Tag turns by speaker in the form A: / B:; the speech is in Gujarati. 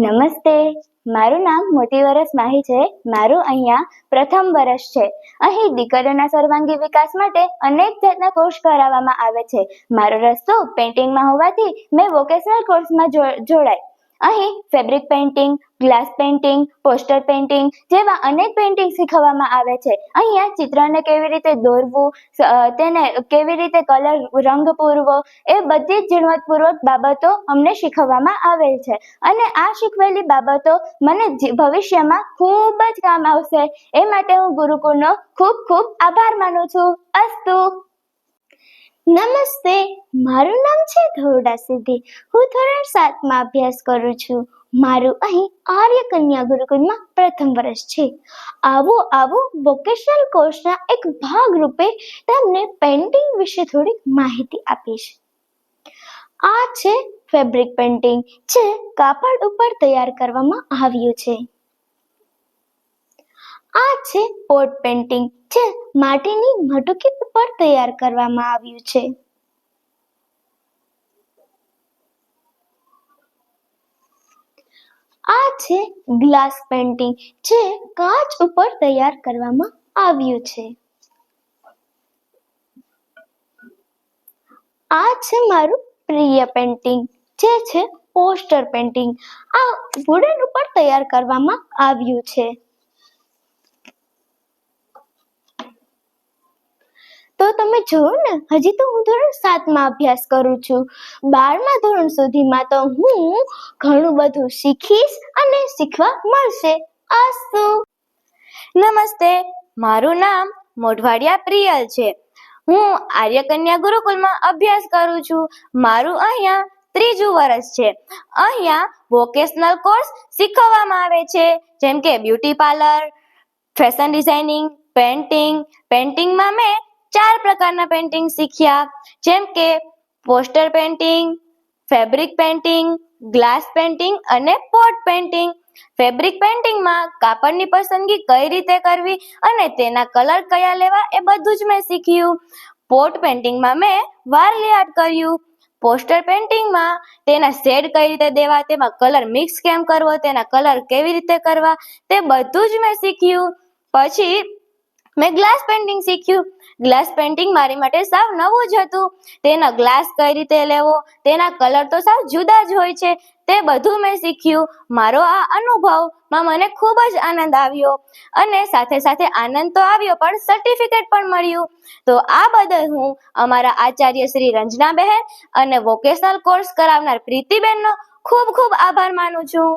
A: નમસ્તે, મારું નામ મોતીવરસ માહી છે. મારું અહીંયા પ્રથમ વર્ષ છે. અહીં દીકરીઓના સર્વાંગી વિકાસ માટે અનેક જાતના કોર્સ કરાવવામાં આવે છે. મારો રસ્તો પેઇન્ટિંગમાં હોવાથી મેં વોકેશનલ કોર્સમાં જોડાઈ. અહીં fabric painting, glass painting, poster painting જેવા અનેક પેઇન્ટિંગ શીખવવામાં આવે છે. અહીંયા ચિત્રને કેવી રીતે દોરવું, તેને કેવી રીતે રંગ પૂરવો, એ બધી જ ઝીણવટપૂર્વક બાબતો અમને શીખવવામાં આવેલ છે. અને આ શીખવેલી બાબતો મને ભવિષ્યમાં ખૂબ જ કામ આવશે. એ માટે હું ગુરુકુળનો ખૂબ ખૂબ આભાર માનું છું. અસ્તુ.
B: નમસ્તે, મારું નામ છે ધોરડા સિદ્ધિ. હું ધોરણ 7માં અભ્યાસ કરું છું. મારું અહીં આર્ય કન્યા ગુરુકુળમાં પ્રથમ વર્ષ છે. આવો વોકેશનલ કોર્સના એક ભાગ રૂપે તમને પેઇન્ટિંગ વિશે થોડીક માહિતી આપીશ. આ છે ફેબ્રિક પેઇન્ટિંગ, જે કાપડ ઉપર તૈયાર કરવામાં આવ્યું છે. આ છે પોટ પેઇન્ટિંગ, જે માટીની મટકી ઉપર તૈયાર કરવામાં આવ્યું છે. આ છે ગ્લાસ પેઇન્ટિંગ, જે કાચ ઉપર તૈયાર કરવામાં આવ્યું છે. આ છે મારું પ્રિય પેઇન્ટિંગ, જે છે પોસ્ટર પેઇન્ટિંગ. આ વુડન ઉપર તૈયાર કરવામાં આવ્યું છે. તો તમે જોયું ને, હજી તો હું ધોરણ 7માં અભ્યાસ કરું છું. 12મા ધોરણ સુધીમાં તો હું ઘણું બધું શીખીશ અને શીખવા મળશે. અસ્તુ.
C: નમસ્તે, મારું નામ મોઢવાડિયા પ્રિયલ છે. હું આર્ય કન્યા ગુરુકુળમાં અભ્યાસ કરું છું. મારું અહીંયા ત્રીજું વર્ષ છે. અહીંયા વોકેશનલ કોર્સ શીખવવામાં આવે છે, જેમ કે બ્યુટી પાર્લર, ફેશન ડિઝાઇનિંગ, પેઇન્ટિંગમાં મેં 4 પ્રકારના પેઇન્ટિંગ શીખ્યા, જેમ કે poster painting, fabric painting, glass painting અને પોટ પેઇન્ટિંગ. ફેબ્રિક પેઇન્ટિંગમાં કાપડની પસંદગી કઈ રીતે કરવી અને તેના કલર કયા લેવા, એ બધું જ મેં શીખ્યું. પોટ પેઇન્ટિંગમાં મેં વારલી આર્ટ કર્યું. પોસ્ટર પેઇન્ટિંગમાં તેના શેડ કઈ રીતે દેવા, તેમાં કલર મિક્સ કેમ કરવો, તેના કલર કેવી રીતે કરવા, તે બધું જ મેં શીખ્યું. પછી મેં ગ્લાસ પેઇન્ટિંગ શીખ્યું. ગ્લાસ પેઇન્ટિંગ મારી માટે સાવ નવું જ હતું. તેનો ગ્લાસ કઈ રીતે લેવો, તેના કલર તો સાવ જુદા જ હોય છે, તે બધું મેં શીખ્યું. મારો આ અનુભવમાં મને ખૂબ જ આનંદ આવ્યો, અને સાથે સાથે આનંદ તો આવ્યો, પણ સર્ટિફિકેટ પણ મળ્યું. તો આ બદલ હું અમારા આચાર્ય શ્રી રંજનાબહેન અને વોકેશનલ કોર્સ કરાવનાર પ્રીતિબેનનો ખૂબ ખૂબ આભાર માનું છું.